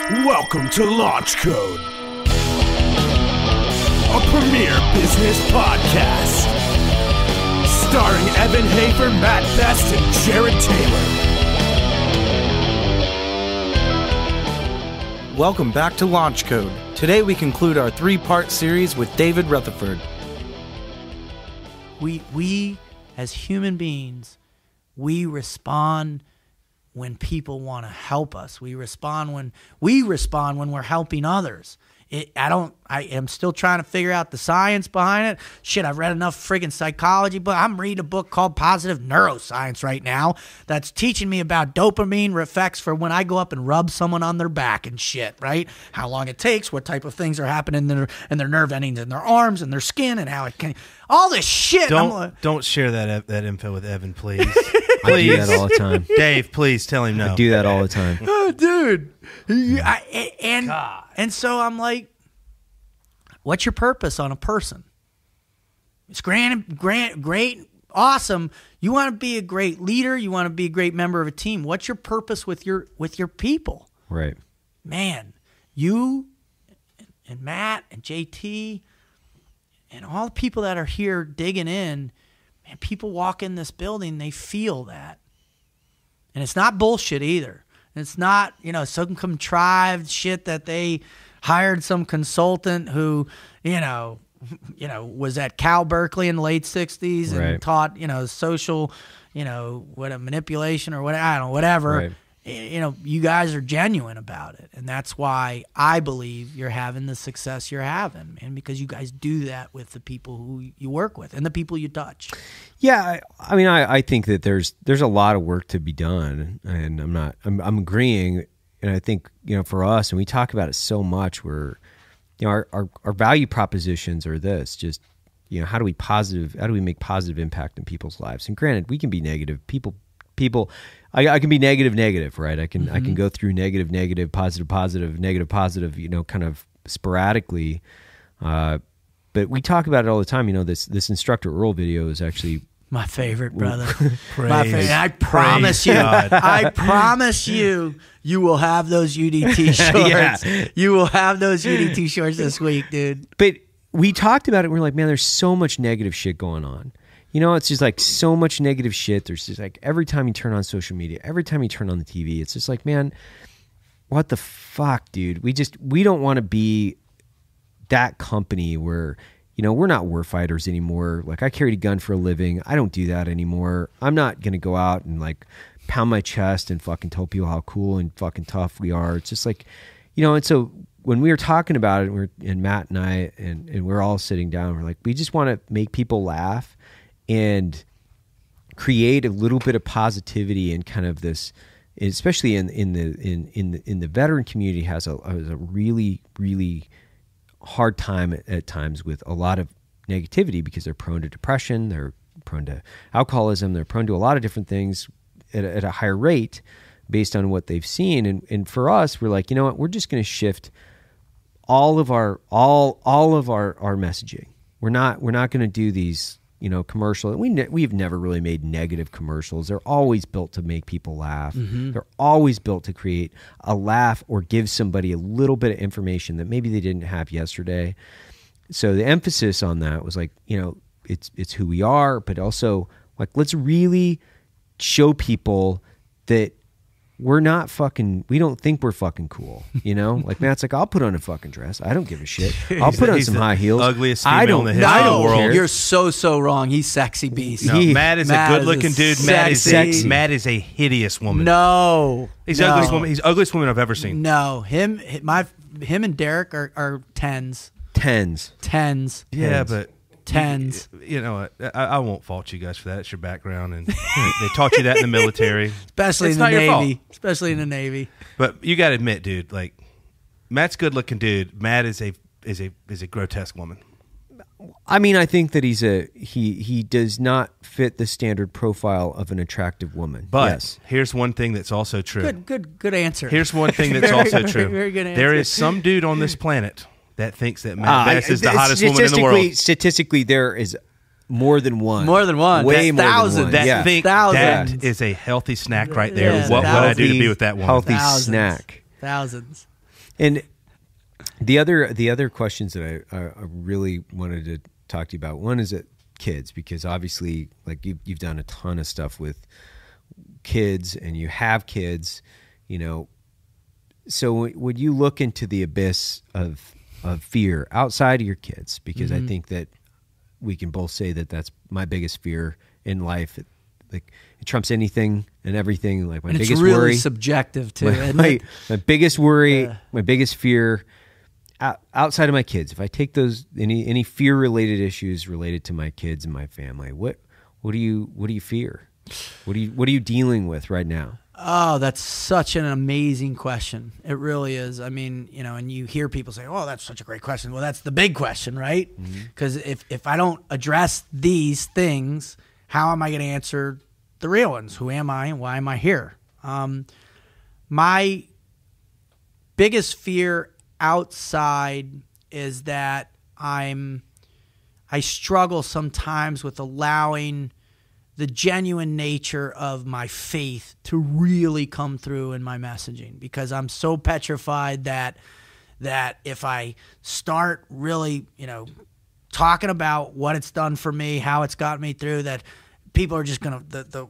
Welcome to Launch Code, a premier business podcast, starring Evan Hafer, Matt Best, and Jared Taylor. Welcome back to Launch Code. Today we conclude our three-part series with David Rutherford. We as human beings, we respond when people want to help us. We respond when we're helping others. I am still trying to figure out the science behind it. Shit, I've read enough friggin' psychology, but I'm reading a book called Positive Neuroscience right now that's teaching me about dopamine effects for when I go up and rub someone on their back and shit, right? How long it takes, what type of things are happening in their nerve endings in their arms and their skin, and how it can, all this shit. Don't share that info with Evan, please. I do that all the time. Dave, please tell him no. I do that all the time. Oh, dude. And so I'm like, what's your purpose on a person? It's great, awesome. You want to be a great leader. You want to be a great member of a team. What's your purpose with your people? Right. Man, you and Matt and JT and all the people that are here digging in, man, people walk in this building, they feel that. And it's not bullshit either. It's not, some contrived shit that they hired some consultant who, was at Cal Berkeley in the late 60s and right. taught, social, manipulation or whatever. Right. You guys are genuine about it. And that's why I believe you're having the success you're having, man, because you guys do that with the people who you work with and the people you touch. Yeah, I think that there's a lot of work to be done, and I'm agreeing, and I think for us, and we talk about it so much, where our value propositions are this, just how do we make positive impact in people's lives? And granted, we can be negative people. I can be negative, right? I can go through negative, positive, negative, kind of sporadically. But we talk about it all the time. This Instructor Earl video is actually my favorite, brother. My favorite. I promise you, you will have those UDT shorts. Yeah. You will have those UDT shorts this week, dude. But we talked about it. We're like, man, there's so much negative shit going on. It's just like so much negative shit. There's just like every time you turn on social media, every time you turn on the TV, it's just like, man, what the fuck, dude? We don't want to be that company where, we're not war fighters anymore. Like, I carried a gun for a living. I don't do that anymore. I'm not going to go out and like pound my chest and fucking tell people how cool and fucking tough we are. It's just like, and so when we were talking about it, and Matt and I, and we're all sitting down, we're like, we just want to make people laugh and create a little bit of positivity and kind of this, especially in the veteran community, has a really, really hard time at times with a lot of negativity because they're prone to depression, they're prone to alcoholism, they're prone to a lot of different things at a higher rate based on what they've seen. And for us, we're like, what, we're just going to shift all of our messaging. We're not going to do these commercial. We've never really made negative commercials. They're always built to make people laugh. Mm-hmm. They're always built to create a laugh or give somebody a little bit of information that maybe they didn't have yesterday. So the emphasis on that was like, it's who we are, but also like, let's really show people that we don't think we're fucking cool, Like Matt's like, I'll put on a fucking dress. I don't give a shit. I'll put on some high heels. Ugliest female in the history of the world. Care. You're so wrong. He's sexy beast. No, Matt is a good-looking dude. Matt is a hideous woman. No, he's the ugliest woman. He's the ugliest woman I've ever seen. No, him and Derek are tens. Tens. Yeah, but tens. I won't fault you guys for that. It's your background, and they taught you that in the military, especially in the Navy. Especially in the Navy. But you got to admit, dude, like Matt's a good-looking dude. Matt is a grotesque woman. I think that he does not fit the standard profile of an attractive woman. But yes. Here's one thing that's also true. Good answer. Here's one thing that's also true. Very good answer. There is some dude on this planet that thinks that Matt Best is the hottest woman in the world. Statistically, there is more than one. Way more thousands. than one. That is a healthy snack right there. Yeah, what would I do to be with that woman? Healthy snack. Thousands. And the other questions that I really wanted to talk to you about, one is that kids, because obviously, like you've done a ton of stuff with kids, and you have kids, you know. So would you look into the abyss of fear outside of your kids? Because I think that we can both say that that's my biggest fear in life. It trumps anything and everything. Like my and biggest it's really worry, subjective too. my biggest worry, my biggest fear outside of my kids. If I take those any fear related issues related to my kids and my family, what do you fear? What are you dealing with right now? Oh, that's such an amazing question. It really is. I mean, you know, and you hear people say, "Oh, that's such a great question." Well, that's the big question, right? Because if I don't address these things, how am I going to answer the real ones? Who am I and why am I here? My biggest fear outside is that I struggle sometimes with allowing the genuine nature of my faith to really come through in my messaging, because I'm so petrified that if I start really, you know, talking about what it's done for me, how it's got me through, that people are just gonna the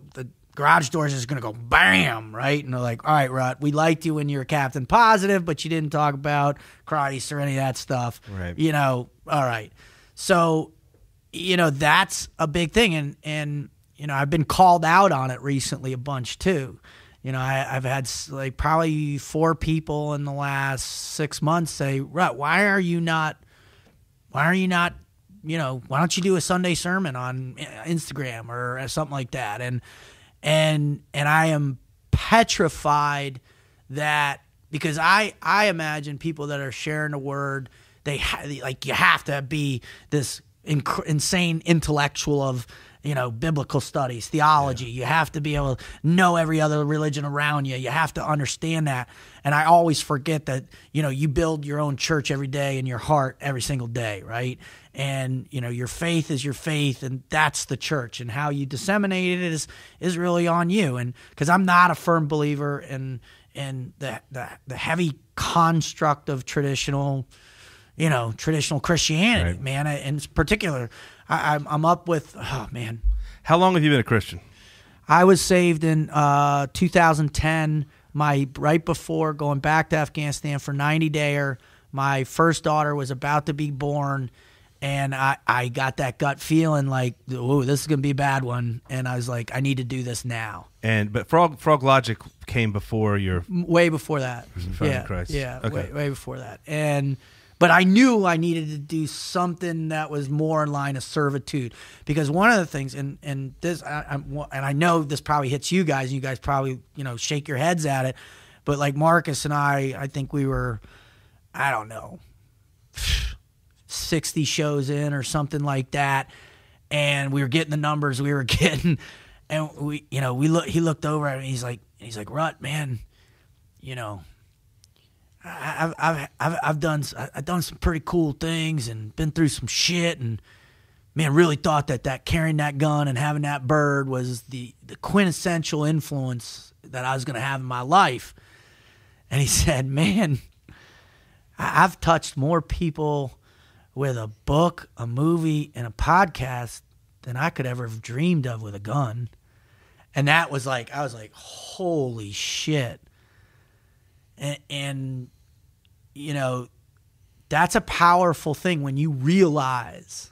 garage doors is gonna go bam, right? And they're like, all right, Rut, we liked you when you were Captain Positive, but you didn't talk about Christ or any of that stuff, right? You know, all right. So, you know, that's a big thing, and you know, I've been called out on it recently a bunch too. You know, I've had like probably 4 people in the last 6 months say, Rut, why are you not, you know, why don't you do a Sunday sermon on Instagram or something like that? And I am petrified that, because I imagine people that are sharing the word, like you have to be this insane intellectual of, you know, biblical studies, theology. You have to be able to know every other religion around you. You have to understand that. And I always forget that, you know, you build your own church every day in your heart every single day, right? And, you know, your faith is your faith, and that's the church. And how you disseminate it is really on you. And because I'm not a firm believer in the heavy construct of traditional Christianity, right, man. In particular, I'm up with, oh man. How long have you been a Christian? I was saved in 2010. Right before going back to Afghanistan for 90-dayer, my first daughter was about to be born, and I got that gut feeling like, oh, this is gonna be a bad one, and I was like, I need to do this now. But Frog Logic came before your way before that. Yeah, Christ. Yeah, okay. way before that, But I knew I needed to do something that was more in line of servitude, because one of the things, and this, and I know this probably hits you guys, and you guys probably, you know, shake your heads at it, but like Marcus and I think we were, I don't know, 60 shows in or something like that, and we were getting the numbers we were getting, and he looked over at me, he's like, Rut, man, you know, I've done some pretty cool things and been through some shit, and man, really thought that carrying that gun and having that bird was the quintessential influence that I was going to have in my life. And he said, man, I've touched more people with a book, a movie, and a podcast than I could ever have dreamed of with a gun. And that was like, I was like, holy shit. And you know, that's a powerful thing when you realize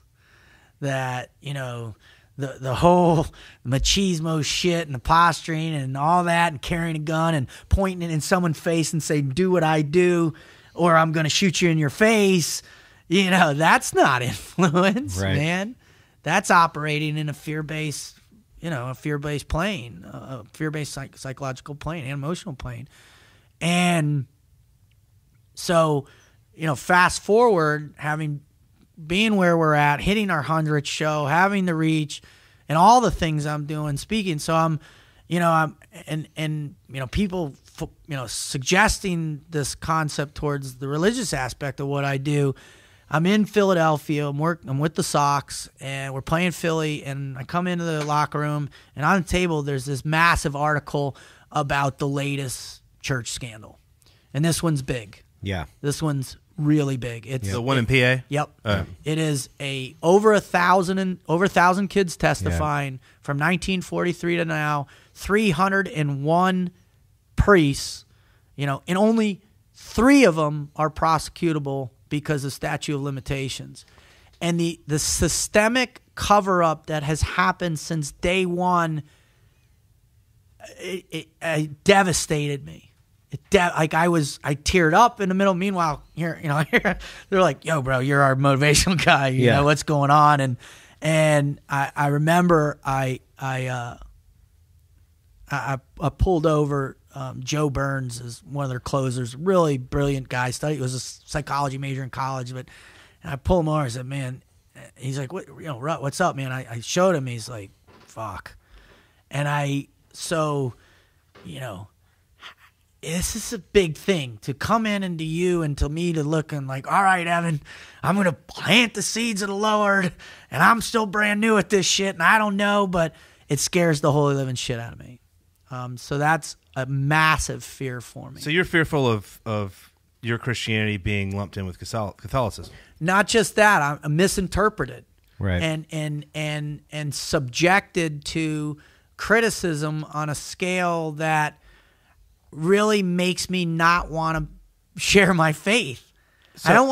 that, you know, the whole machismo shit and the posturing and all that and carrying a gun and pointing it in someone's face and saying, do what I do or I'm going to shoot you in your face, you know, that's not influence, right, man. That's operating in a fear-based, you know, a fear-based plane, a fear-based psychological plane, an emotional plane. And so, you know, fast forward, being where we're at, hitting our 100th show, having the reach, and all the things I'm doing, speaking. So I'm people, you know, suggesting this concept towards the religious aspect of what I do. I'm in Philadelphia. I'm with the Sox, and we're playing Philly. And I come into the locker room, and on the table there's this massive article about the latest church scandal, and this one's big. Yeah. This one's really big. It's The one in PA? Yep. It is over 1,000 kids testifying from 1943 to now, 301 priests, and only 3 of them are prosecutable because of statute of limitations. And the systemic cover-up that has happened since day one, it devastated me. I teared up in the middle. Meanwhile, here, they're like, "Yo, bro, you're our motivational guy. You know what's going on?" And I remember I pulled over Joe Burns as one of their closers, really brilliant guy. He was a psychology major in college, and I pulled him over. I said, "Man," he's like, "What? Rut, what's up, man?" I showed him. He's like, "Fuck," and this is a big thing to come in and to you and to me to looking like, all right, Evan, I'm going to plant the seeds of the Lord, and I'm still brand new at this shit, and I don't know, but it scares the holy living shit out of me. So that's a massive fear for me. So you're fearful of your Christianity being lumped in with Catholicism? Not just that, I'm misinterpreted, right, and subjected to criticism on a scale that really makes me not want to share my faith. So, I don't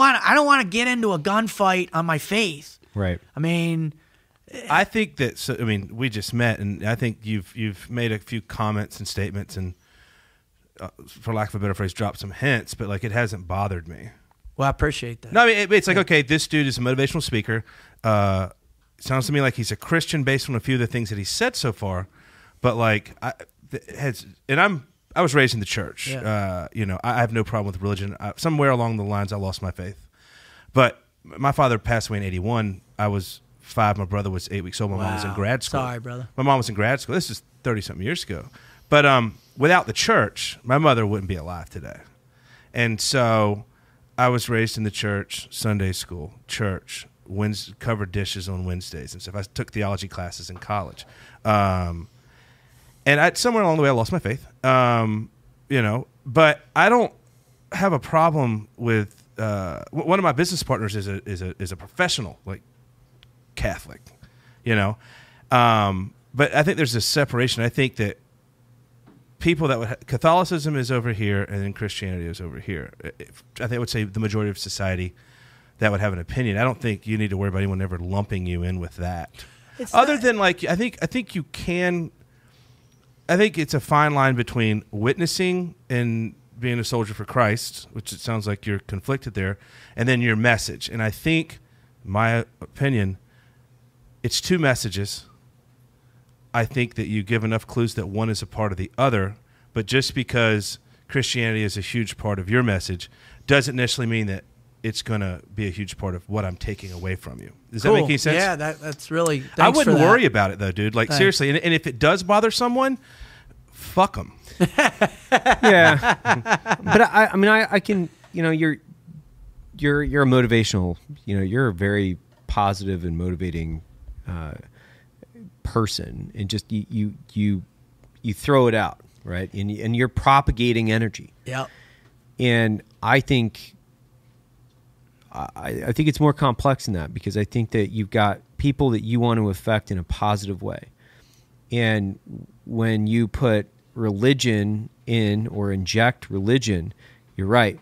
want to get into a gunfight on my faith. Right. I mean, I think that. So, I mean, we just met, and I think you've made a few comments and statements, and for lack of a better phrase, dropped some hints. But like, it hasn't bothered me. Well, I appreciate that. No, I mean, it's like, okay, this dude is a motivational speaker. Sounds to me like he's a Christian based on a few of the things that he said so far. But like, I was raised in the church. Yeah. I have no problem with religion. Somewhere along the lines, I lost my faith. But my father passed away in 1981. I was 5. My brother was 8 weeks old. My mom was in grad school. Sorry, brother. My mom was in grad school. This is 30-something years ago. But without the church, my mother wouldn't be alive today. And so I was raised in the church, Sunday school, church, covered dishes on Wednesdays and stuff. I took theology classes in college. And somewhere along the way, I lost my faith, But I don't have a problem with one of my business partners is a professional, like Catholic, But I think there's a separation. I think that people that Catholicism is over here, and then Christianity is over here. I think I would say the majority of society that would have an opinion. I don't think you need to worry about anyone ever lumping you in with that. Other than like, I think you can. I think it's a fine line between witnessing and being a soldier for Christ, which it sounds like you're conflicted there, and then your message. And I think, my opinion, it's 2 messages. I think that you give enough clues that one is a part of the other, but just because Christianity is a huge part of your message doesn't necessarily mean that it's going to be a huge part of what I'm taking away from you. Does that make any sense? Yeah, that's really. I wouldn't worry about it though, dude. Like seriously, and if it does bother someone, fuck them. Yeah, but I can. You're a motivational. You're a very positive and motivating person, and just you throw it out, right? And you're propagating energy. Yeah. And I think it's more complex than that, because I think that you've got people that you want to affect in a positive way. And when you put religion in or inject religion, you're right,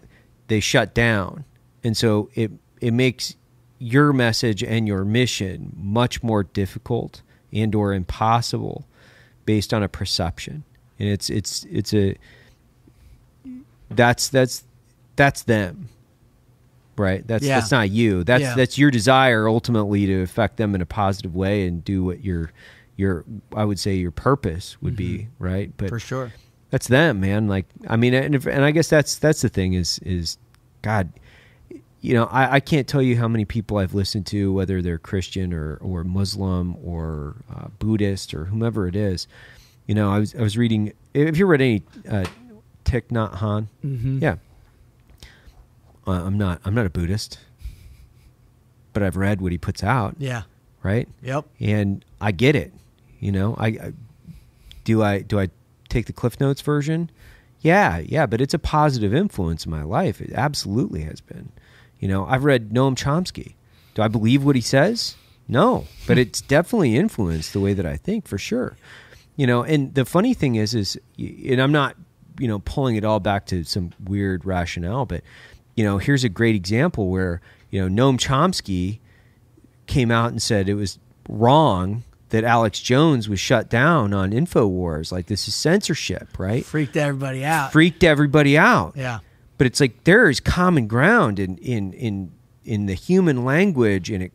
they shut down. And so it makes your message and your mission much more difficult and or impossible based on a perception. And that's them. Right. That's not you. That's your desire ultimately to affect them in a positive way and do what your I would say your purpose would be, right? But for sure, that's them, man. Like, I mean, and I guess that's the thing is God, I can't tell you how many people I've listened to, whether they're Christian or Muslim or Buddhist or whomever it is. I was reading. Have you read any Thich Nhat Hanh? Mm-hmm. Yeah. I'm not a Buddhist, but I've read what he puts out. Yeah. Right. Yep. And I get it. I take the Cliff Notes version. Yeah, but it's a positive influence in my life. It absolutely has been. You know, I've read Noam Chomsky. Do I believe what he says? No, but it's definitely influenced the way that I think, for sure. You know, and the funny thing is, and I'm not, you know, pulling it all back to some weird rationale, but, you know, here's a great example where, you know, Noam Chomsky came out and said it was wrong that Alex Jones was shut down on InfoWars. Like, this is censorship, right? Freaked everybody out. Yeah. But it's like there is common ground in the human language, and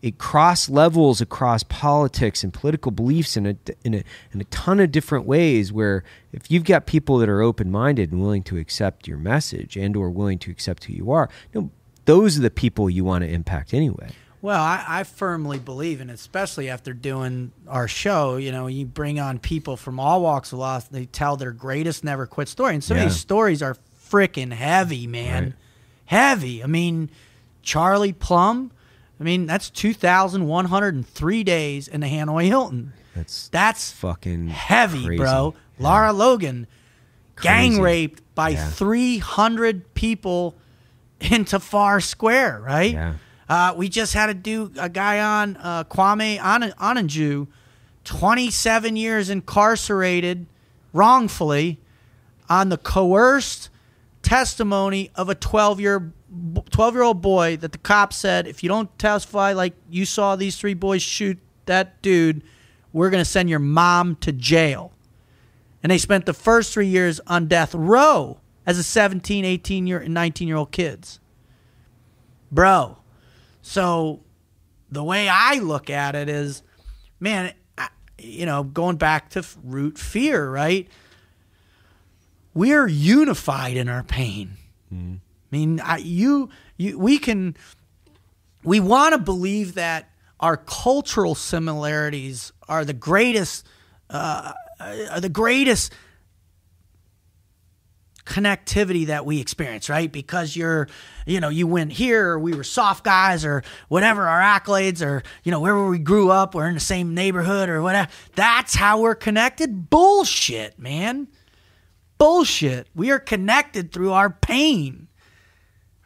it cross levels across politics and political beliefs in a ton of different ways, where if you've got people that are open-minded and willing to accept your message and or willing to accept who you are, you know, those are the people you want to impact anyway. Well, I firmly believe, and especially after doing our show, you know, you bring on people from all walks of life, they tell their greatest never quit story. And some of these stories are freaking heavy, man. Right. Heavy. I mean, Charlie Plum, I mean, that's 2,103 days in the Hanoi Hilton. That's fucking heavy, crazy. Bro. Yeah. Lara Logan, gang raped by 300 people in Tahrir Square, right? Yeah. We just had a guy on, Kwame Ananju, 27 years incarcerated wrongfully on the coerced testimony of a 12-year-old boy that the cop said, if you don't testify like you saw these three boys shoot that dude, we're going to send your mom to jail. And they spent the first 3 years on death row as a 17, 18, and 19-year-old kids. Bro. So the way I look at it is, man, you know, going back to root fear, right? We're unified in our pain. Mm-hmm. I mean, we want to believe that our cultural similarities are the greatest connectivity that we experience, right? Because you went here, or we were soft guys, or whatever our accolades, or, you know, wherever we grew up, we're in the same neighborhood or whatever. That's how we're connected. Bullshit, man. Bullshit. We are connected through our pain,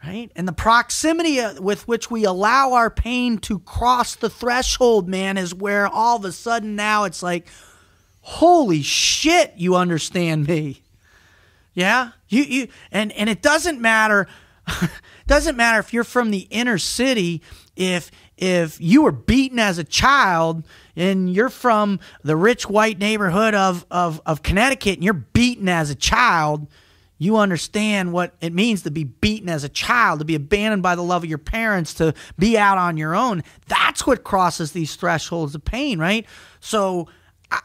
right? And the proximity with which we allow our pain to cross the threshold, man, is where all of a sudden now it's like, holy shit, you understand me. Yeah, and it doesn't matter. Doesn't matter if you're from the inner city. If you were beaten as a child and you're from the rich white neighborhood of Connecticut and you're beaten as a child, you understand what it means to be beaten as a child, to be abandoned by the love of your parents, to be out on your own. That's what crosses these thresholds of pain, right? So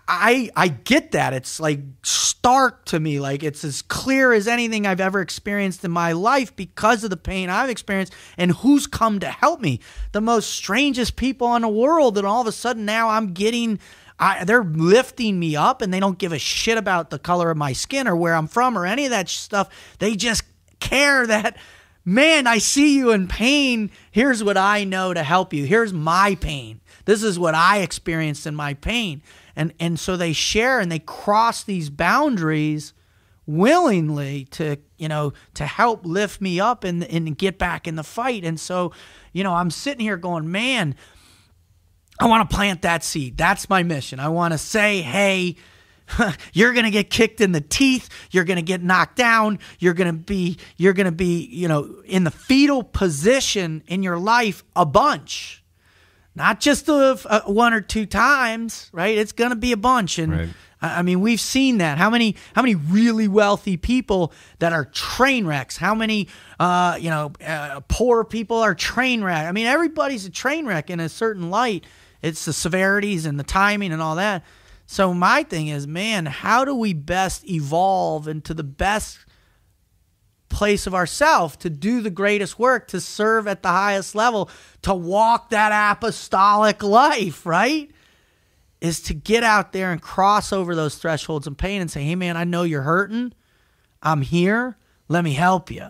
I get that. It's like stark to me. Like, it's as clear as anything I've ever experienced in my life because of the pain I've experienced and who's come to help me. The most strangest people in the world, and all of a sudden now I'm getting, they're lifting me up, and they don't give a shit about the color of my skin or where I'm from or any of that stuff. They just care that, man, I see you in pain. Here's what I know to help you. Here's my pain. This is what I experienced in my pain. And so they share and they cross these boundaries willingly to help lift me up and get back in the fight. And so, you know, I'm sitting here going, man, I want to plant that seed. That's my mission. I want to say, hey, you're going to get kicked in the teeth. You're going to get knocked down. You're going to be, you know, in the fetal position in your life a bunch. Not just one or two times, right? It's going to be a bunch. And right. I mean, we've seen that. How many really wealthy people that are train wrecks? How many, poor people are train wrecks? I mean, everybody's a train wreck in a certain light. It's the severities and the timing and all that. So my thing is, man, how do we best evolve into the best place of ourselves to do the greatest work, to serve at the highest level, to walk that apostolic life, right? Is to get out there and cross over those thresholds of pain and say, hey, man, I know you're hurting. I'm here. Let me help you,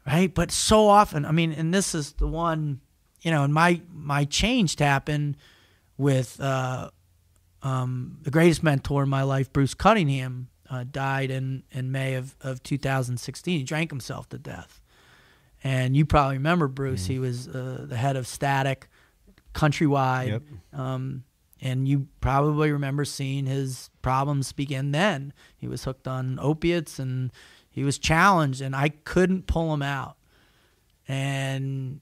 right? But so often, I mean, and this is the one, you know, and my change happened with the greatest mentor in my life, Bruce Cunningham, died in May of 2016. He drank himself to death. And you probably remember Bruce. He was the head of Static countrywide. Yep. And you probably remember seeing his problems begin then. He was hooked on opiates and he was challenged, and I couldn't pull him out. And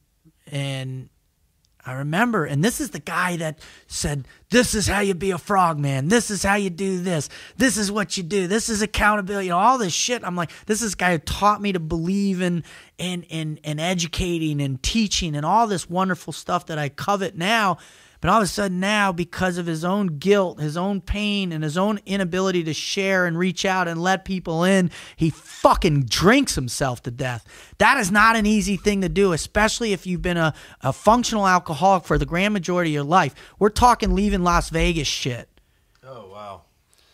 I remember, and this is the guy that said, this is how you be a frogman. This is how you do this. This is what you do. This is accountability. All this shit. I'm like, this is this guy who taught me to believe in educating and teaching and all this wonderful stuff that I covet now. But all of a sudden now, because of his own guilt, his own pain, and his own inability to share and reach out and let people in, he fucking drinks himself to death. That is not an easy thing to do, especially if you've been a functional alcoholic for the grand majority of your life. We're talking leaving Las Vegas shit. Oh, wow.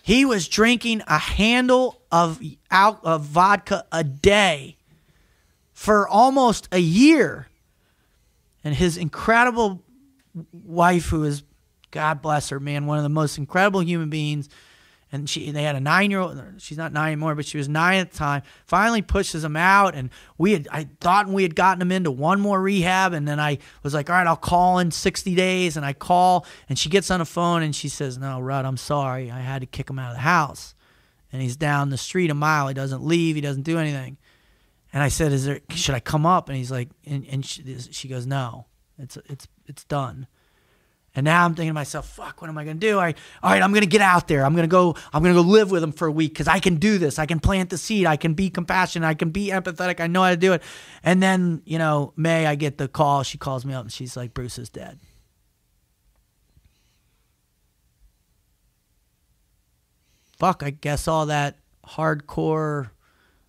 He was drinking a handle of vodka a day for almost a year. And his incredible wife, who is, God bless her, man, one of the most incredible human beings, and they had a 9-year-old. She's not 9 anymore, but she was 9 at the time. Finally pushes him out, and I thought we had gotten him into one more rehab, and then I was like, all right, I'll call in 60 days, and I call, and she gets on the phone, and she says, no, Rudd, I'm sorry, I had to kick him out of the house, and he's down the street a mile. He doesn't leave. He doesn't do anything. And I said, should I come up? And he's like, and she goes, no, it's done. And now I'm thinking to myself, fuck, what am I going to do? All right, I'm going to get out there. I'm going to go live with him for a week because I can do this. I can plant the seed. I can be compassionate. I can be empathetic. I know how to do it. And then, May, I get the call. She calls me up and she's like, Bruce is dead. Fuck, I guess all that hardcore,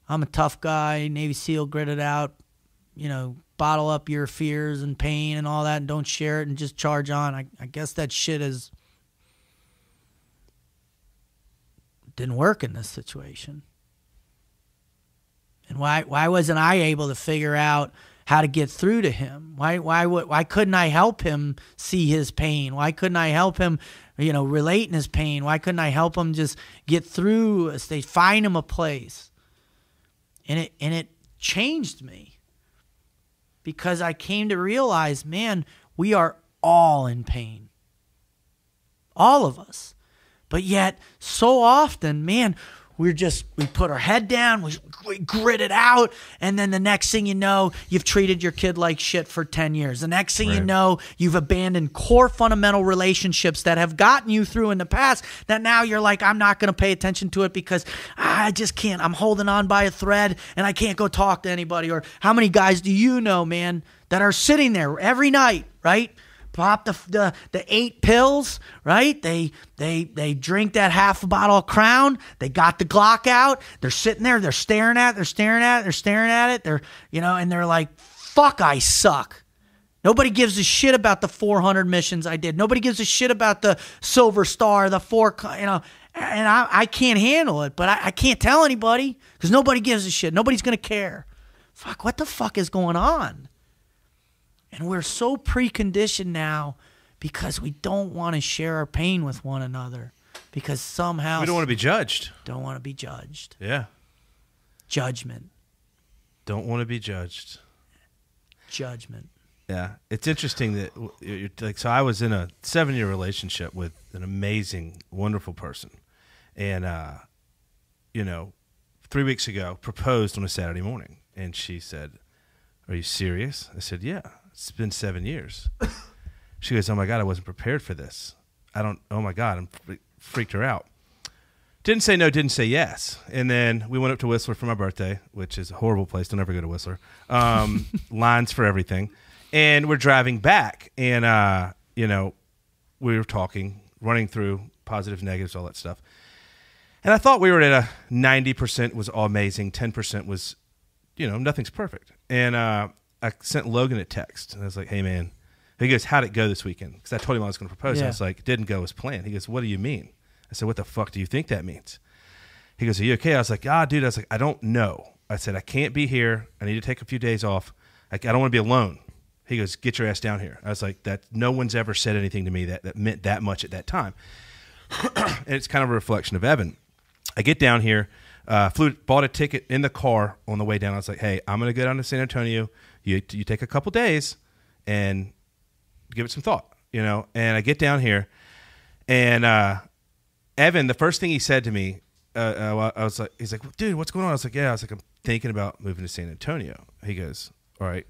I'm a tough guy, Navy SEAL, gritted out, bottle up your fears and pain and all that and don't share it and just charge on. I guess that shit didn't work in this situation. And why wasn't I able to figure out how to get through to him? Why couldn't I help him see his pain? Why couldn't I help him, relate in his pain? Why couldn't I help him just get through a stage, find him a place? And it changed me. Because I came to realize, man, we are all in pain. All of us. But yet, so often, man, we put our head down, we grit it out, and then the next thing you know, you've treated your kid like shit for 10 years. The next thing you know, you've abandoned core fundamental relationships that have gotten you through in the past that now you're like, I'm not going to pay attention to it because I just can't. I'm holding on by a thread and I can't go talk to anybody. Or how many guys do you know, man, that are sitting there every night, right? Pop the 8 pills, right? They drink that half a bottle of Crown. They got the Glock out. They're sitting there. They're staring at it. They're, and they're like, fuck, I suck. Nobody gives a shit about the 400 missions I did. Nobody gives a shit about the Silver Star, the 4, and I can't handle it, but I can't tell anybody because nobody gives a shit. Nobody's going to care. Fuck, what the fuck is going on? And we're so preconditioned now because we don't want to share our pain with one another because somehow we don't want to be judged. Don't want to be judged. Yeah. Judgment. Don't want to be judged. Judgment. Yeah. It's interesting that so I was in a 7-year relationship with an amazing, wonderful person. And 3 weeks ago proposed on a Saturday morning. And she said, "Are you serious?" I said, "Yeah. It's been 7 years." She goes, "Oh my God, I wasn't prepared for this. Oh my God," I'm freaked her out. Didn't say no, didn't say yes. And then we went up to Whistler for my birthday, which is a horrible place. Don't ever go to Whistler. Lines for everything. And we're driving back. And, we were talking, running through positives, negatives, all that stuff. And I thought we were at a 90% was all amazing. 10% was, nothing's perfect. And, I sent Logan a text, and I was like, "Hey, man." He goes, "How'd it go this weekend?" Because I told him I was going to propose. Yeah. I was like, "It didn't go as planned." He goes, "What do you mean?" I said, "What the fuck do you think that means?" He goes, "Are you okay?" I was like, dude." I was like, "I don't know." I said, "I can't be here. I need to take a few days off. I don't want to be alone." He goes, "Get your ass down here." I was like, "That no one's ever said anything to me that meant that much at that time." And it's kind of a reflection of Evan. I get down here, bought a ticket in the car on the way down. I was like, hey, I'm going to go down to San Antonio. You take a couple days and give it some thought, you know? And I get down here, and Evan, the first thing he said to me, I was like, he's like, dude, what's going on? I was like, yeah. I was like, I'm thinking about moving to San Antonio. He goes, all right,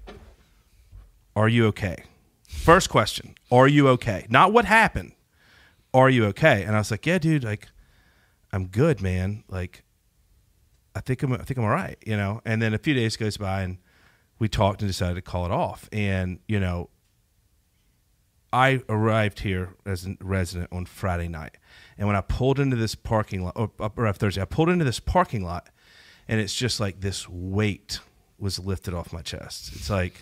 are you okay? First question, are you okay? Not what happened. Are you okay? And I was like, yeah, dude, like, I'm good, man. Like, I think I'm all right, you know? And then a few days goes by, and we talked and decided to call it off. And, you know, I arrived here as a resident on Friday night. And when I pulled into this parking lot, or Thursday, I pulled into this parking lot, and it's just like this weight was lifted off my chest. It's like,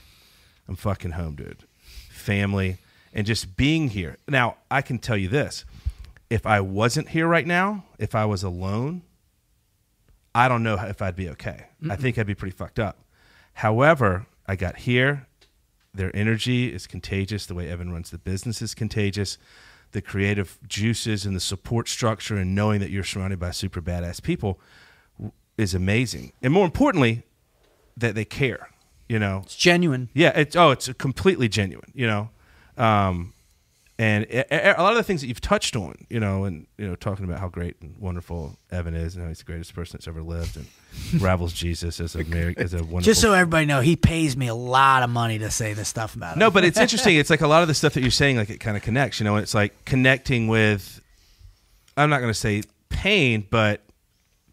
I'm fucking home, dude. Family, and just being here. Now, I can tell you this. If I wasn't here right now, if I was alone, I don't know if I'd be okay. I think I'd be pretty fucked up. However, I got here. Their energy is contagious. The way Evan runs the business is contagious. The creative juices and the support structure and knowing that you're surrounded by super badass people is amazing. And more importantly, that they care, you know. It's genuine. Yeah, it's completely genuine, you know. And a lot of the things that you've touched on, you know, and, you know, talking about how great and wonderful Evan is and how he's the greatest person that's ever lived and rivals Jesus as a wonderful. Just so everybody know, he pays me a lot of money to say this stuff about him. No, but it's interesting. It's like a lot of the stuff that you're saying, like, it kind of connects, you know, and it's like connecting with, I'm not going to say pain, but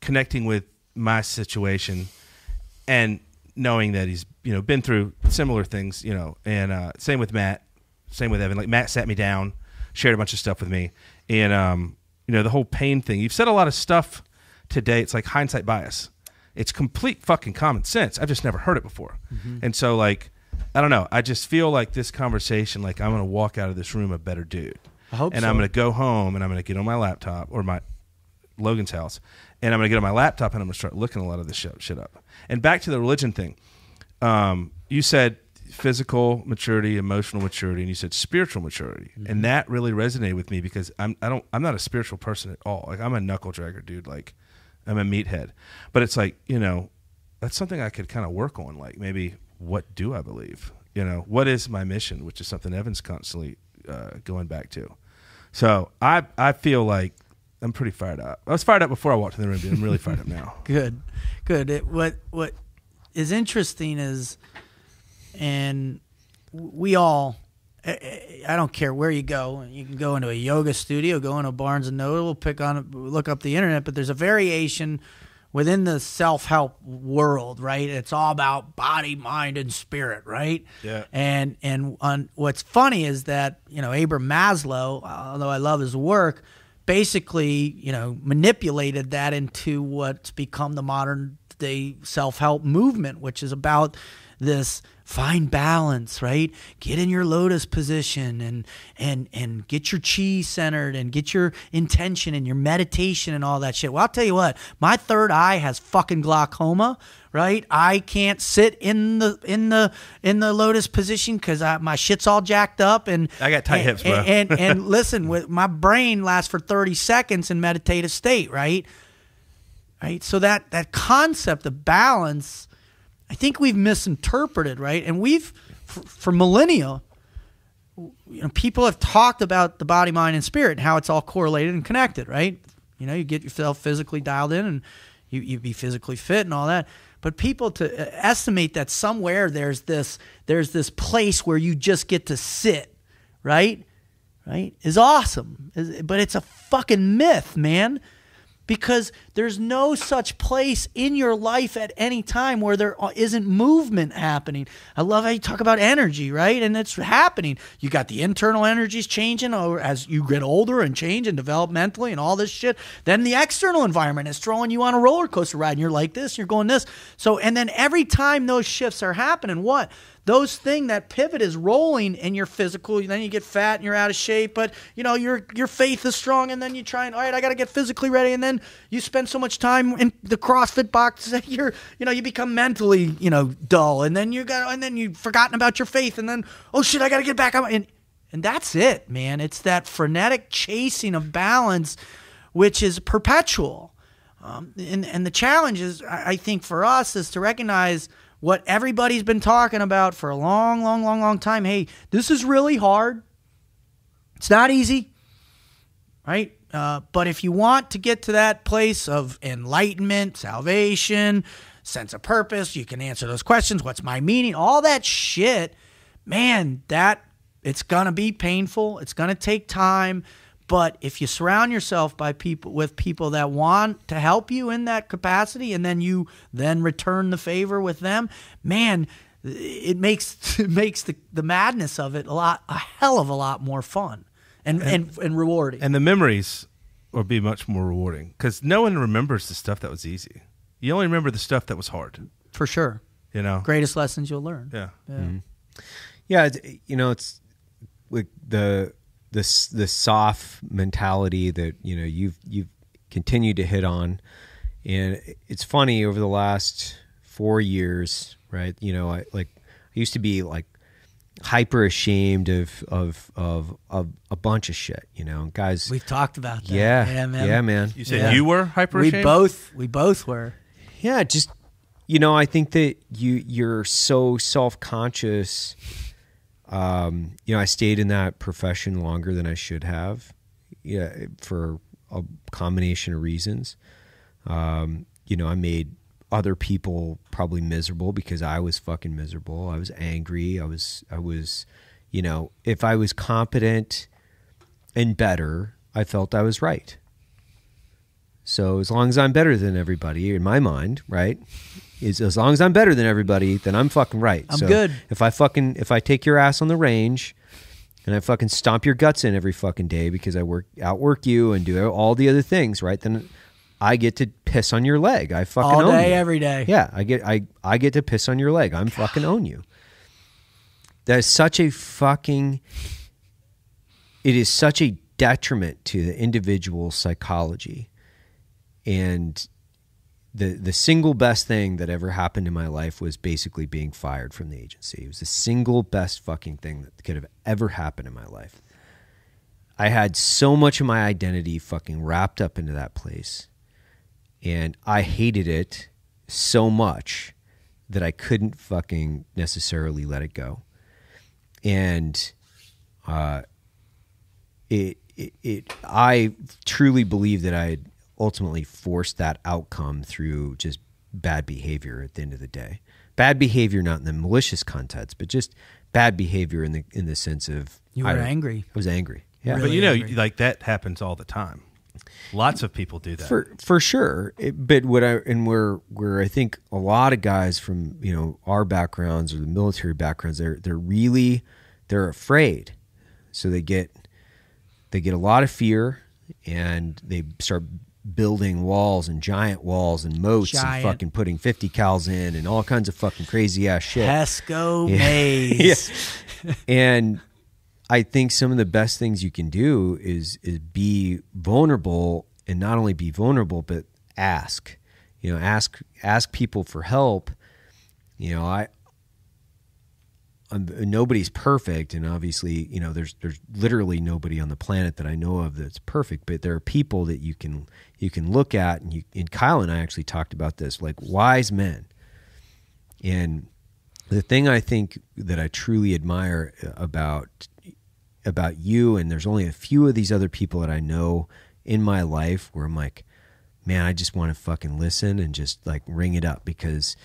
connecting with my situation and knowing that he's, you know, been through similar things, you know, and same with Matt. Same with Evan. Like, Matt sat me down, shared a bunch of stuff with me, and you know, the whole pain thing. You've said a lot of stuff today. It's like hindsight bias. It's complete fucking common sense. I've just never heard it before, and so, like, I don't know. I just feel like this conversation, like, I'm gonna walk out of this room a better dude. I hope and so. I'm gonna go home and I'm gonna get on my laptop or my Logan's house, and I'm gonna get on my laptop and I'm gonna start looking a lot of this shit up. And back to the religion thing. You said physical maturity, emotional maturity, and you said spiritual maturity, and that really resonated with me because I'm not a spiritual person at all. Like, I'm a knuckle dragger, dude. Like, I'm a meathead. But it's like, you know, that's something I could kind of work on. Like, maybe, what do I believe? You know, what is my mission? Which is something Evan's constantly going back to. So I feel like I'm pretty fired up. I was fired up before I walked in the room, dude. I'm really fired up now. Good. What is interesting is, and we all, I don't care where you go. You can go into a yoga studio, go into Barnes & Noble, look up the internet, but there's a variation within the self-help world, right? It's all about body, mind, and spirit, right? Yeah. And what's funny is that, you know, Abraham Maslow, although I love his work, basically, you know, manipulated that into what's become the modern day self-help movement, which is about this find balance, right? Get in your lotus position and get your chi centered and get your intention and your meditation and all that shit. Well, I'll tell you what, my third eye has fucking glaucoma, right? I can't sit in the lotus position because my shit's all jacked up, and I got tight hips, bro. And listen, with my brain lasts for 30 seconds in meditative state, right? Right. So that concept of balance, I think we've misinterpreted, right? And we've, for millennia, you know, people have talked about the body, mind, and spirit and how it's all correlated and connected, right? You know, you get yourself physically dialed in and you be physically fit and all that. But people to estimate that somewhere there's this place where you just get to sit, right? Right? Is awesome. But it's a fucking myth, man. Because there's no such place in your life at any time where there isn't movement happening. I love how you talk about energy, right? And it's happening. You got the internal energies changing as you get older and change and develop mentally and all this shit. Then the external environment is throwing you on a roller coaster ride, and you're like this, you're going this. So, and then every time those shifts are happening, what? Those thing, that pivot is rolling, and you're physical. Then you get fat and you're out of shape, but you know your faith is strong, and then you try and, all right, I got to get physically ready, and then you spend so much time in the CrossFit box that you become mentally dull, and then you've forgotten about your faith, and then, oh shit, I got to get back on, and that's it, man. It's that frenetic chasing of balance, which is perpetual. And the challenge is, I think for us, is to recognize what everybody's been talking about for a long time. Hey, this is really hard. It's not easy, right? But if you want to get to that place of enlightenment, salvation, sense of purpose, you can answer those questions. What's my meaning? All that shit, man, it's going to be painful. It's going to take time. But if you surround yourself with people that want to help you in that capacity, and then you return the favor with them, man, it makes the madness of it a hell of a lot more fun and rewarding. And the memories will be much more rewarding because no one remembers the stuff that was easy. You only remember the stuff that was hard. For sure. You know, greatest lessons you'll learn. Yeah. Mm-hmm. Yeah. It's like the soft mentality that, you've continued to hit on. And it's funny, over the last 4 years, right? I used to be like hyper ashamed of a bunch of shit, guys. We've talked about that. Yeah, man. You said you were hyper ashamed? We both were. Yeah, just I think that you're so self-conscious. I stayed in that profession longer than I should have, for a combination of reasons. I made other people probably miserable because I was fucking miserable. I was angry. I was, if I was competent and better, I felt I was right. So as long as I'm better than everybody in my mind, right? As long as I'm better than everybody, then I'm fucking right. I'm good. If I take your ass on the range and I fucking stomp your guts in every fucking day because I outwork you and do all the other things, right? Then I get to piss on your leg. I fucking all own day, you. every day. Yeah, I get to piss on your leg. I'm fucking own you. That is such a fucking. It is such a detriment to the individual psychology, and the single best thing that ever happened in my life was basically being fired from the agency. It was the single best fucking thing that could have ever happened in my life. I had so much of my identity fucking wrapped up into that place, and I hated it so much that I couldn't fucking necessarily let it go. And I truly believe that I had ultimately forced that outcome through just bad behavior at the end of the day. Bad behavior, not in the malicious context, but just bad behavior in the sense of you were angry. I was angry. Yeah, But Really angry. like that happens all the time. Lots of people do that. For sure. But where I think a lot of guys from our backgrounds or the military backgrounds, they're afraid, so they get a lot of fear, and they start building walls and giant walls and moats and fucking putting 50 cals in and all kinds of fucking crazy ass shit. Pesco maze. Yeah. And I think some of the best things you can do is be vulnerable, and not only be vulnerable, but ask. Ask people for help. Nobody's perfect, and obviously, there's literally nobody on the planet that I know of that's perfect. But there are people that you can look at, and Kyle and I actually talked about this, like wise men. And the thing I think that I truly admire about you, and there's only a few of these other people that I know in my life where I'm like, man, I just want to fucking listen and just like ring it up, because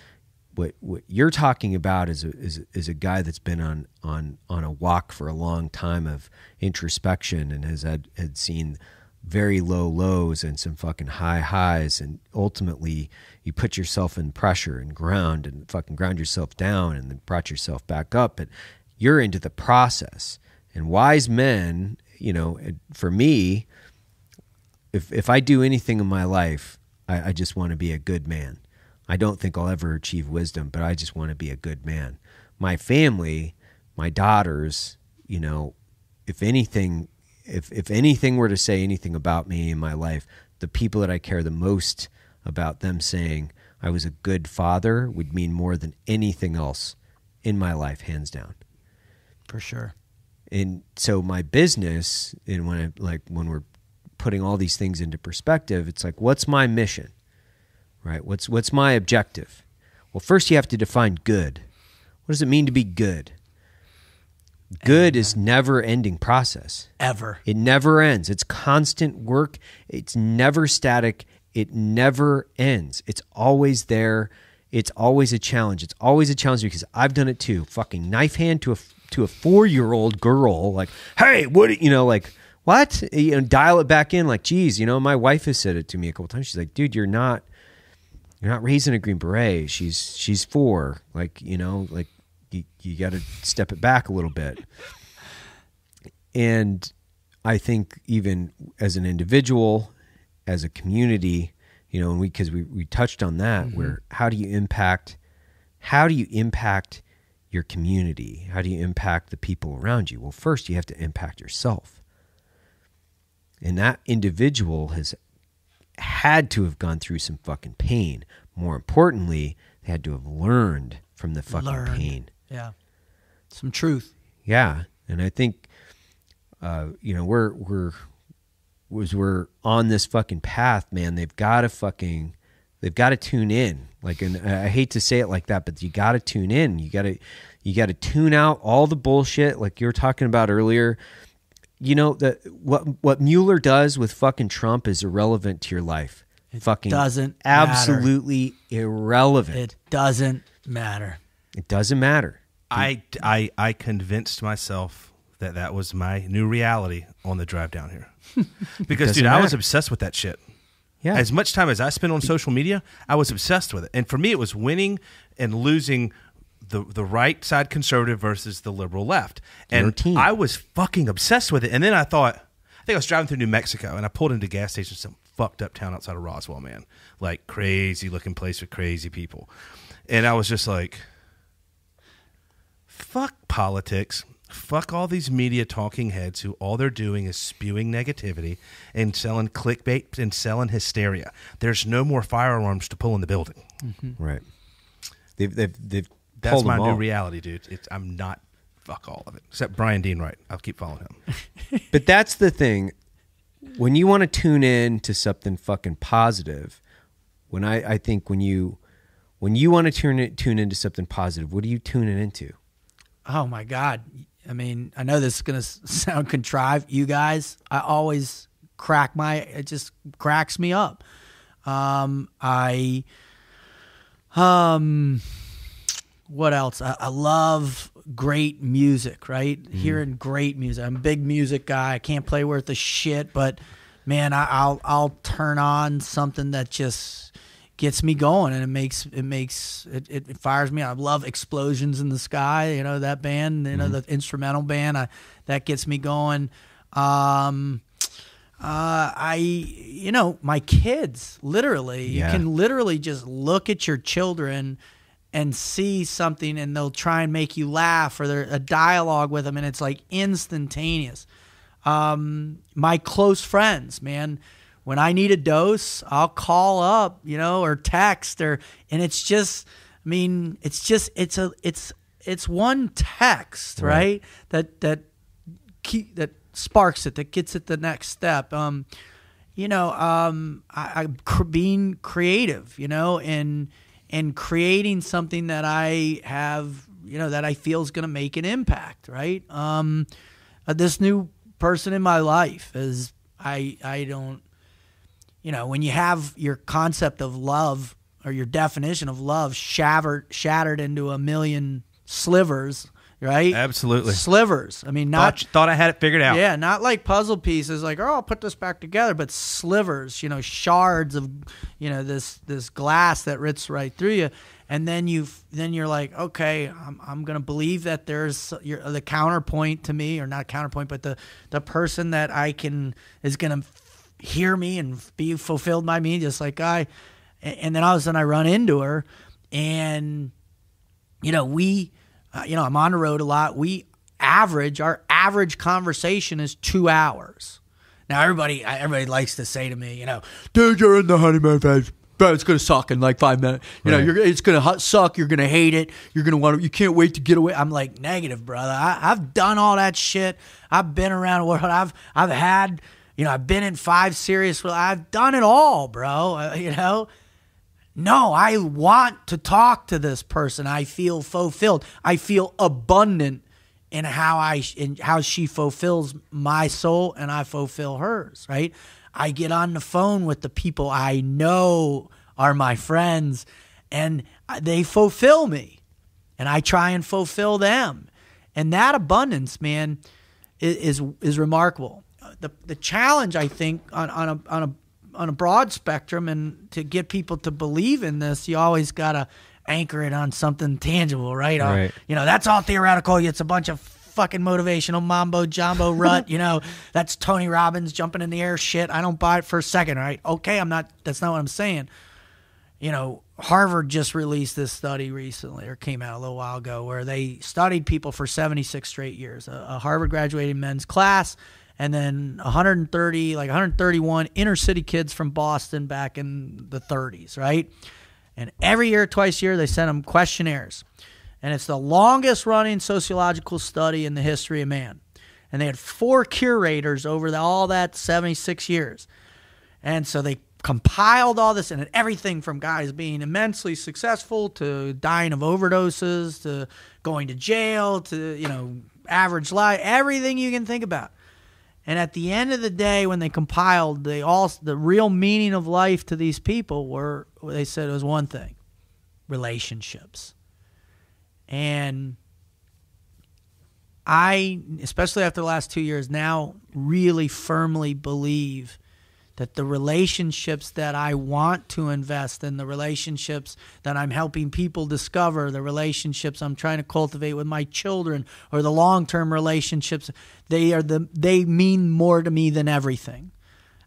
what you're talking about is a guy that's been on a walk for a long time of introspection, and had seen very low lows and some fucking high highs, and ultimately you put yourself in pressure and fucking ground yourself down, and then brought yourself back up. But you're into the process. And wise men, for me, if I do anything in my life, I just want to be a good man. I don't think I'll ever achieve wisdom, but I just want to be a good man. My family, my daughters, if anything were to say anything about me in my life, the people that I care the most about them saying I was a good father would mean more than anything else in my life, hands down. For sure. And so my business, and when we're putting all these things into perspective, it's like, what's my mission? right? What's my objective? Well, first you have to define good. What does it mean to be good? Good is never-ending process. Ever. It never ends. It's constant work. It's never static. It never ends. It's always there. It's always a challenge. It's always a challenge because I've done it too. Fucking knife hand to a 4-year-old girl, like, hey, what, like, what? Dial it back in, like, geez, my wife has said it to me a couple times. She's like, dude, you're not raising a Green Beret. She's 4, like, like you got to step it back a little bit. And I think even as an individual, as a community, and because we touched on that, where how do you impact your community? How do you impact the people around you? Well, first you have to impact yourself. And that individual has had to have gone through some fucking pain. More importantly, they had to have learned from the fucking pain. Yeah. Some truth. Yeah. And I think, we're on this fucking path, man. They've got to tune in. Like, and I hate to say it like that, but you got to tune in. You got to tune out all the bullshit, like you were talking about earlier. What Mueller does with fucking Trump is irrelevant to your life. It fucking doesn't absolutely matter. Irrelevant. It doesn't matter. It doesn't matter. I convinced myself that was my new reality on the drive down here. Because, dude, I was obsessed with that shit. Yeah. As much time as I spent on social media, I was obsessed with it. And for me, it was winning and losing the right side conservative versus the liberal left. And I was fucking obsessed with it. And then I think I was driving through New Mexico, and I pulled into a gas station, some fucked up town outside of Roswell, man. Like, crazy looking place with crazy people. And I was just like, fuck politics. Fuck all these media talking heads who all they're doing is spewing negativity and selling clickbait and selling hysteria. There's no more firearms to pull in the building. Mm-hmm. Right. They've That's my new reality, dude. I'm not fuck all of it. Except Brian Dean Wright. I'll keep following him. But that's the thing. When you want to tune in to something fucking positive, I think when you want to tune into something positive, what are you tuning into? Oh my God. I mean, I know this is going to sound contrived. You guys, I always it just cracks me up. What else? I love great music, right? Hearing great music. I'm a big music guy. I can't play worth a shit, but man, I'll turn on something that just gets me going, and it fires me. I love Explosions in the Sky, that band, the instrumental band. That gets me going. My kids, literally, you can literally just look at your children and see something, and they'll try and make you laugh, or there's a dialogue with them, and it's like instantaneous. My close friends, man, when I need a dose, I'll call up, or text, and it's just, I mean, it's one text, right? That sparks it, that gets it the next step. Being creative, and creating something that I have, that I feel is going to make an impact, right? This new person in my life is, I don't, when you have your concept of love, or your definition of love shattered into a million slivers, right? Absolutely. Slivers. I mean, thought I had it figured out. Yeah, not like puzzle pieces, like, oh, I'll put this back together, but slivers, shards of, this glass that rips right through you. And then you're like, okay, I'm going to believe that there's the counterpoint to me, or not counterpoint, but the person that is going to hear me and be fulfilled by me, just like and then all of a sudden I run into her, and I'm on the road a lot. Our average conversation is 2 hours. Now everybody likes to say to me, dude, you're in the honeymoon phase, but it's gonna suck in like 5 minutes. It's gonna suck. You're gonna hate it. You're gonna you can't wait to get away. I'm like, negative, brother. I've done all that shit. I've been around the world. I've had. I've been in 5 serious. I've done it all, bro. No, I want to talk to this person. I feel fulfilled. I feel abundant in how she fulfills my soul and I fulfill hers, right? I get on the phone with the people I know are my friends and they fulfill me and I try and fulfill them. And that abundance, man, is remarkable. The challenge, I think, on a broad spectrum, and to get people to believe in this, you always got to anchor it on something tangible, right? Right. That's all theoretical. It's a bunch of fucking motivational mambo jumbo rut. That's Tony Robbins jumping in the air shit. I don't buy it for a second, right? Okay, that's not what I'm saying. Harvard just released this study recently, or came out a little while ago, where they studied people for 76 straight years, a Harvard graduating men's class, and then 131 inner city kids from Boston back in the 30s, right? And every year, twice a year, they sent them questionnaires. And it's the longest running sociological study in the history of man. And they had 4 curators over all that 76 years. And so they compiled all this, and everything from guys being immensely successful to dying of overdoses to going to jail to, average life, everything you can think about. And at the end of the day, when they compiled, the real meaning of life to these people they said it was one thing: relationships. And I, especially after the last 2 years, now really firmly believe that the relationships that I want to invest in, the relationships that I'm helping people discover, the relationships I'm trying to cultivate with my children, or the long-term relationships, they mean more to me than everything.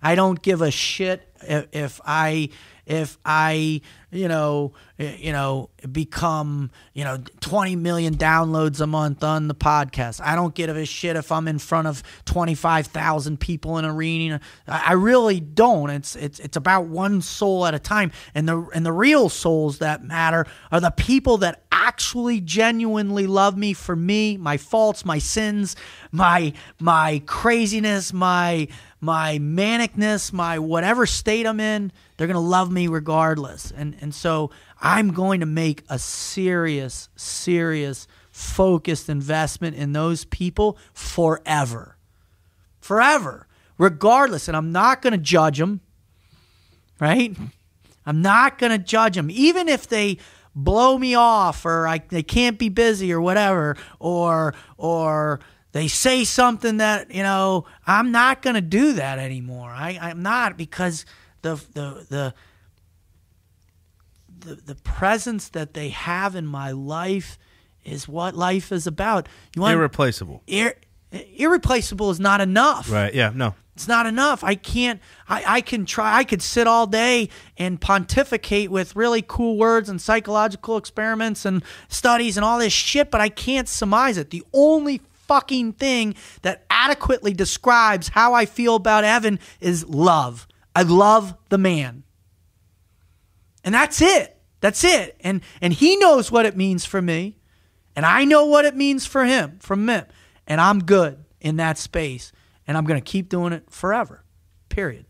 I don't give a shit if I become 20 million downloads a month on the podcast. I don't give a shit if I'm in front of 25,000 people in an arena. I really don't. It's about one soul at a time, and the real souls that matter are the people that actually genuinely love me for me, my faults, my sins, my craziness, my manicness, my whatever state I'm in. They're going to love me regardless. And so I'm going to make a serious, focused investment in those people forever. Forever. Regardless. And I'm not going to judge them. Right? I'm not going to judge them. Even if they blow me off, or they can't be busy, or whatever, or they say something that, I'm not going to do that anymore. I'm not, because the presence that they have in my life is what life is about. Irreplaceable. Irreplaceable is not enough. Right. Yeah. No. It's not enough. I could sit all day and pontificate with really cool words and psychological experiments and studies and all this shit, but I can't surmise it. The only fucking thing that adequately describes how I feel about Evan is love. I love the man. And that's it. That's it. And he knows what it means for me. And I know what it means for him, from him. And I'm good in that space. And I'm going to keep doing it forever. Period.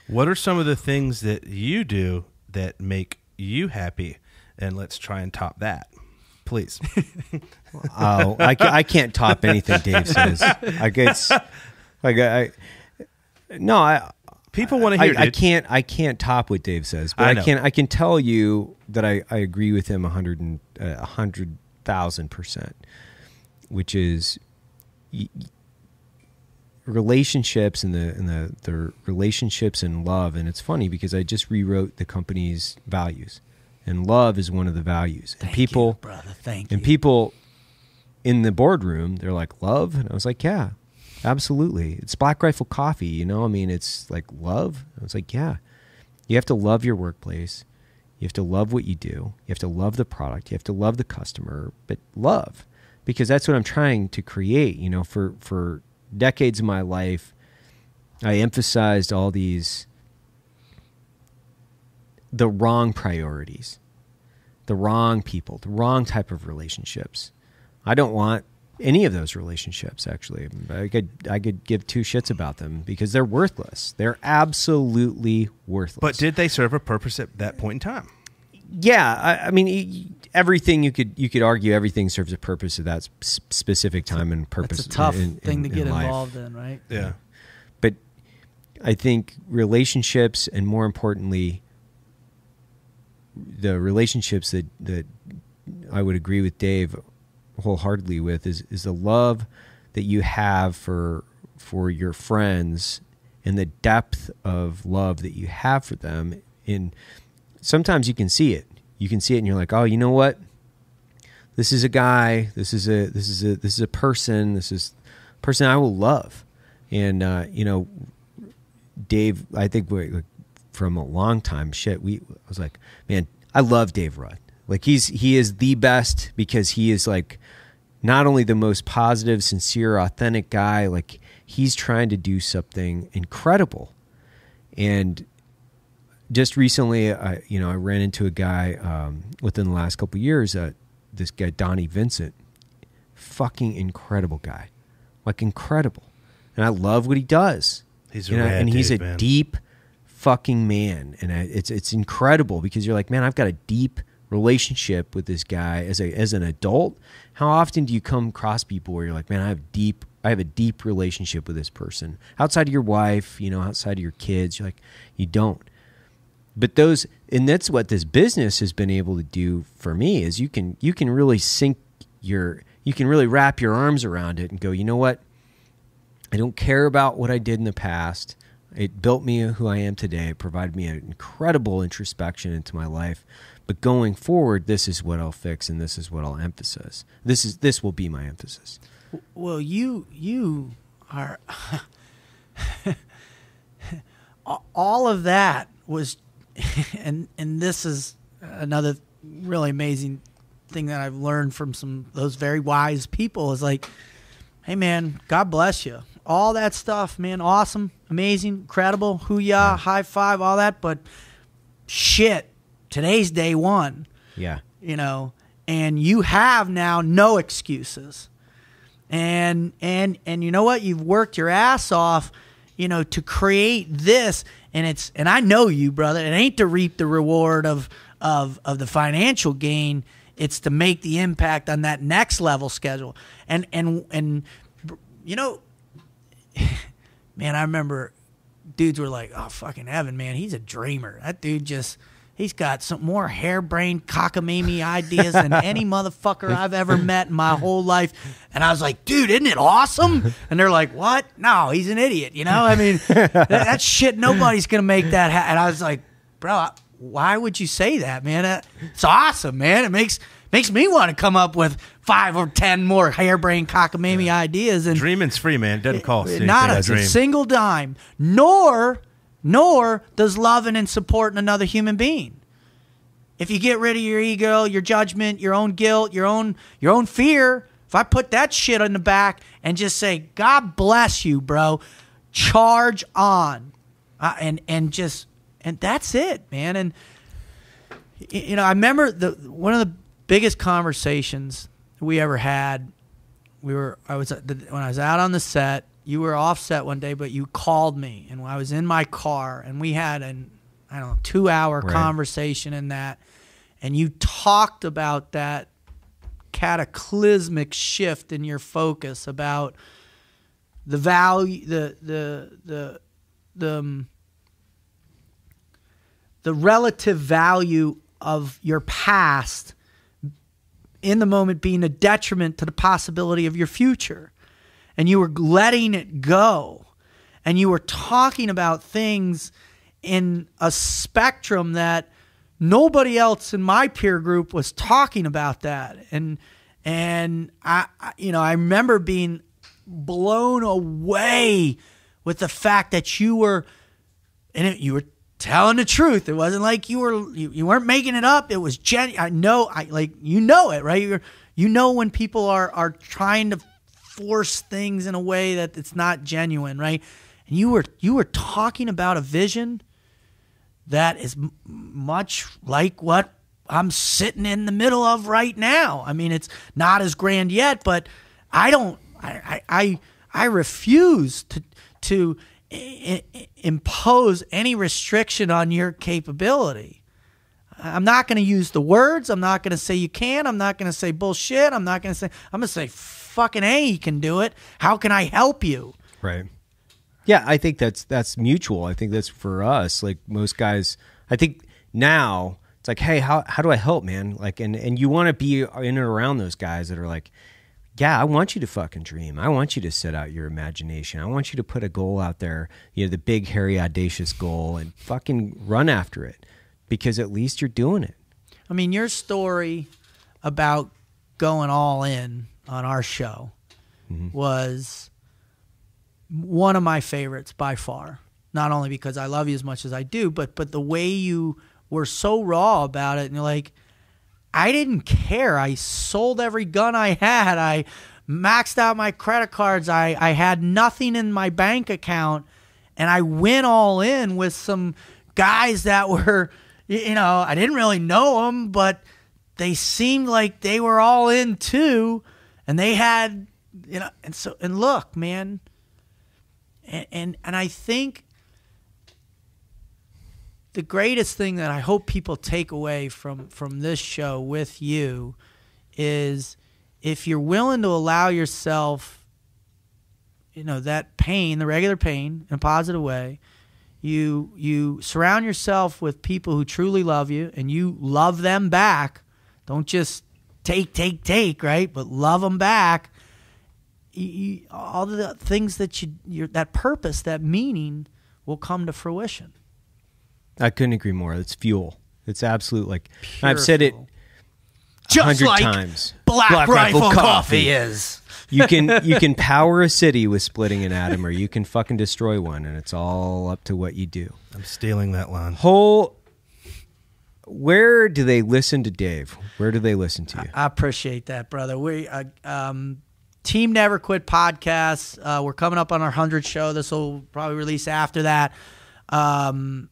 What are some of the things that you do that make you happy? And let's try and top that, please. I can't top anything Dave says. People want to hear. I can't top what Dave says, but I can tell you that I agree with him 100,000%, which is relationships and the relationships and love. And it's funny because I just rewrote the company's values, and love is one of the values. And Thank you, brother. Thank you. And people in the boardroom, they're like, love? And I was like, yeah, absolutely. It's Black Rifle Coffee, it's like love. I was like, yeah. You have to love your workplace. You have to love what you do. You have to love the product. You have to love the customer, but love. Because that's what I'm trying to create. For decades of my life, I emphasized all the wrong priorities, the wrong people, the wrong type of relationships. I don't want any of those relationships, actually. I could give two shits about them because they're worthless. They're absolutely worthless. But did they serve a purpose at that point in time? Yeah, I mean, everything you could argue everything serves a purpose at that specific time and purpose. It's a tough in thing to get life. involved in, right? Yeah. But I think relationships, and more importantly, the relationships that I would agree with Dave wholeheartedly with is the love that you have for your friends and the depth of love that you have for them. And sometimes you can see it. You can see it and you're like, oh, you know what? This is a guy, this is a person, this is a person I will love. And Dave, I think from a long time, I was like, man, I love Dave Rudd. Like he is the best because he is like not only the most positive, sincere, authentic guy, like he's trying to do something incredible. And just recently, I ran into a guy within the last couple of years, this guy, Donnie Vincent, fucking incredible guy, like incredible. And I love what he does. He's a he's a man. deep fucking man. And it's incredible because you're like, man, I've got a deep relationship with this guy as an adult. How often do you come across people where you're like, man, I have a deep relationship with this person outside of your wife, outside of your kids? You're like, you don't. But and that's what this business has been able to do for me is you can really you can really wrap your arms around it and go, you know what? I don't care about what I did in the past. It built me who I am today. It provided me an incredible introspection into my life. But going forward, this is what I'll fix and this is what I'll emphasize. This will be my emphasis. Well, you are all of that was and this is another really amazing thing that I've learned from those very wise people is like, hey man, God bless you. All that stuff, man, awesome, amazing, incredible, hoo-yah, high five, all that, but shit, today's day one. Yeah. And you have now no excuses. And you know what? You've worked your ass off, to create this. And I know you, brother. It ain't to reap the reward of the financial gain. It's to make the impact on that next level schedule. And man, I remember dudes were like, oh, fucking Evan, man, he's a dreamer. That dude he's got some more harebrained cockamamie ideas than any motherfucker I've ever met in my whole life. And I was like, dude, isn't it awesome? And they're like, what? No, he's an idiot. I mean, that shit, nobody's going to make that happen. And I was like, bro, why would you say that, man? It's awesome, man. It makes me want to come up with 5 or 10 more harebrained cockamamie ideas. And dreaming's free, man. It doesn't cost not anything. a single dime. Nor does loving and supporting another human being. If you get rid of your ego, your judgment, your own guilt, your own fear, if I put that shit in the back and just say, God bless you, bro, charge on, and that's it, man. And I remember one of the biggest conversations we ever had. When I was out on the set. You were off set one day, but you called me, and I was in my car, and we had an 2-hour conversation in that, and you talked about that cataclysmic shift in your focus about the value, the relative value of your past in the moment being a detriment to the possibility of your future. And you were letting it go. And you were talking about things in a spectrum that nobody else in my peer group was talking about that. And I remember being blown away with the fact that you were telling the truth. It wasn't like you weren't making it up. It was I know it, right? When people are trying to force things in a way that it's not genuine, right? And you were talking about a vision that is much like what I'm sitting in the middle of right now. I mean, it's not as grand yet, but I refuse to impose any restriction on your capability. I'm not going to use the words. I'm not going to say you can. I'm not going to say bullshit. I'm going to say fucking A, you can do it. How can I help you? Right. Yeah, I think that's mutual. I think that's for us. Like most guys, I think now it's like, hey, how do I help, man? Like, and you want to be in and around those guys that are like, yeah, I want you to fucking dream. I want you to set out your imagination. I want you to put a goal out there, the big, hairy, audacious goal, and fucking run after it, because at least you're doing it. I mean, your story about going all in on our show was one of my favorites by far. Not only because I love you as much as I do, but the way you were so raw about it, and you're like, I didn't care. I sold every gun I had. I maxed out my credit cards. I had nothing in my bank account, and I went all in with some guys that were, I didn't really know them, but they seemed like they were all in too, and they had, and look, man, and I think the greatest thing that I hope people take away from this show with you is, if you're willing to allow yourself, that pain, the regular pain, in a positive way, you surround yourself with people who truly love you, and you love them back. Don't just take, right? But love them back. All the things that that purpose, that meaning, will come to fruition. I couldn't agree more. It's fuel. It's absolute, like, Pure I've said fuel. It 100 Just like times. Black Rifle Coffee is. You can power a city with splitting an atom, or you can fucking destroy one, and it's all up to what you do. I'm stealing that line. Where do they listen to Dave? Where do they listen to you? I appreciate that, brother. We Team Never Quit podcast. We're coming up on our 100th show. This will probably release after that. You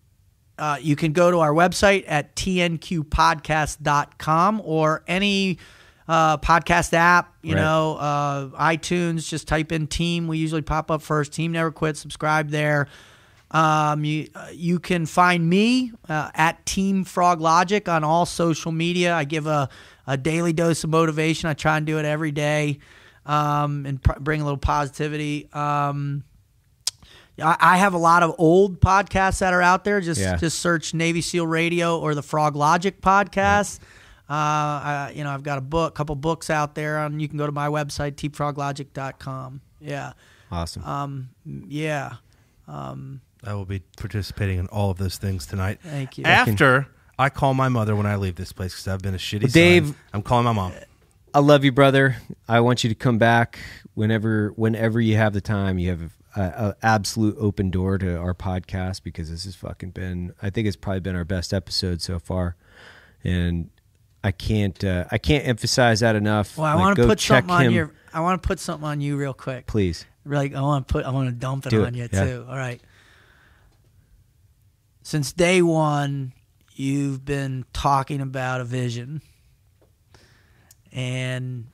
can go to our website at tnqpodcast.com, or any podcast app, iTunes. Just type in Team. We usually pop up first. Team Never Quit. Subscribe there. You can find me at Team Frog Logic on all social media. I give a daily dose of motivation. I try and do it every day, and bring a little positivity. I have a lot of old podcasts that are out there. Just search Navy SEAL Radio or the Frog Logic podcast. I've got a couple books out there, and you can go to my website, teamfroglogic.com. Yeah. Awesome. I will be participating in all of those things tonight. Thank you. After I call my mother when I leave this place, because I've been a shitty Dave, son. I'm calling my mom. I love you, brother. I want you to come back whenever you have the time. You have an absolute open door to our podcast, because this has fucking been, I think it's probably been our best episode so far, and I can't emphasize that enough. Well, I want to put something on your. I want to put something on you real quick. Please. I want to dump it on you too. All right. Since day one, you've been talking about a vision, and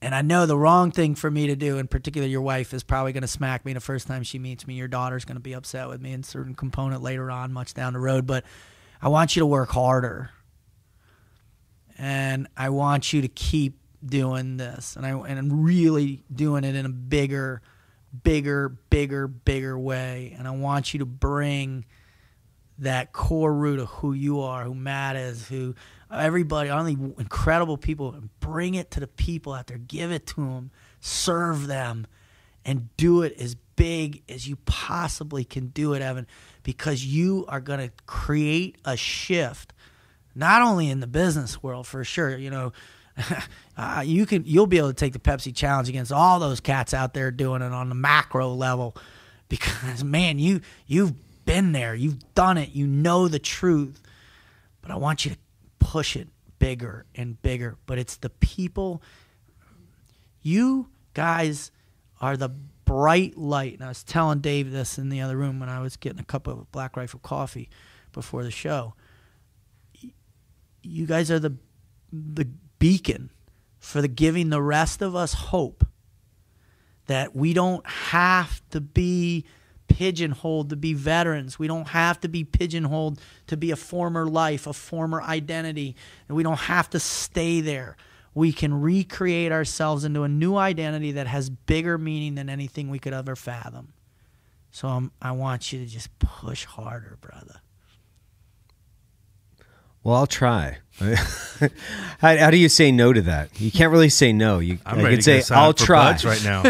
I know the wrong thing for me to do, in particular your wife is probably going to smack me the first time she meets me. Your daughter's going to be upset with me in a certain component later on, much down the road. But I want you to work harder, and I want you to keep doing this, and I'm really doing it in a bigger way. And I want you to bring that core root of who you are, who Matt is, who everybody, all the incredible people, bring it to the people out there. Give it to them, serve them, and do it as big as you possibly can do it, Evan, because you are going to create a shift, not only in the business world, for sure. You'll be able to take the Pepsi challenge against all those cats out there doing it on the macro level, because man, you've been there, you've done it, you know the truth. But I want you to push it bigger and bigger. But it's the people. You guys are the bright light. And I was telling Dave this in the other room when I was getting a cup of Black Rifle coffee before the show. You guys are the beacon for giving the rest of us hope that we don't have to be pigeonholed to be veterans. We don't have to be pigeonholed to be a former life, a former identity. And we don't have to stay there. We can recreate ourselves into a new identity that has bigger meaning than anything we could ever fathom. So I want you to just push harder, brother. Well, I'll try. How do you say no to that? You can't really say no. I'm ready to say, I'll try right now.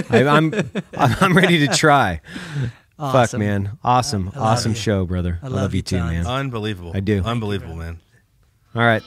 I'm ready to try. Awesome. Fuck, man. Awesome. Awesome show, brother. I love you too, tons. man. Unbelievable. I do. Unbelievable, man. All right.